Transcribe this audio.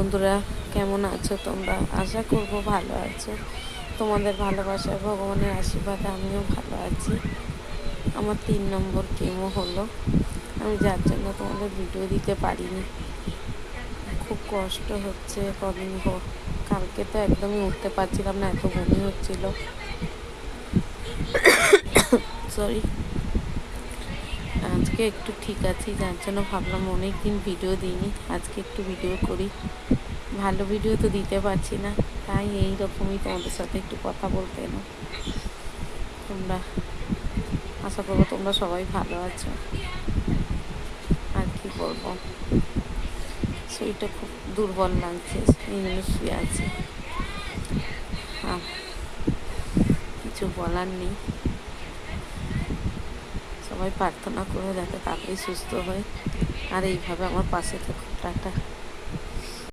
বন্ধুরা, কেমন আছো তোমরা? আশা করবো ভালো আছো। তোমাদের ভালোবাসায়, ভগবানের আশীর্বাদে আমিও ভালো আছি। আমার 3 নম্বর কেমো হলো, আমি যার জন্য তোমাদের ভিডিও দিতে পারিনি। খুব কষ্ট হচ্ছে কদিন কালকে তো একদমই উঠতে পারছিলাম না, এত বমি হচ্ছিল। সরি। আজকে একটু ঠিক আছি, যার জন্য ভাবলাম অনেক দিন ভিডিও দিইনি, আজকে একটু ভিডিও করি। ভালো ভিডিও তো দিতে পারছি না, তাই এই রকমই তোমাদের সাথে একটু কথা বলতে এলাম। তোমরা, আশা করবো তোমরা সবাই ভালো আছো। আর কি বলবো, শরীরটা খুব দুর্বল লাগছে, এই জন্য শুয়ে আছি। কিছু বলার নেই, সবাই প্রার্থনা করো যাতে তাড়াতাড়ি সুস্থ হয়। আর এইভাবে আমার পাশে থেকো। টাটা।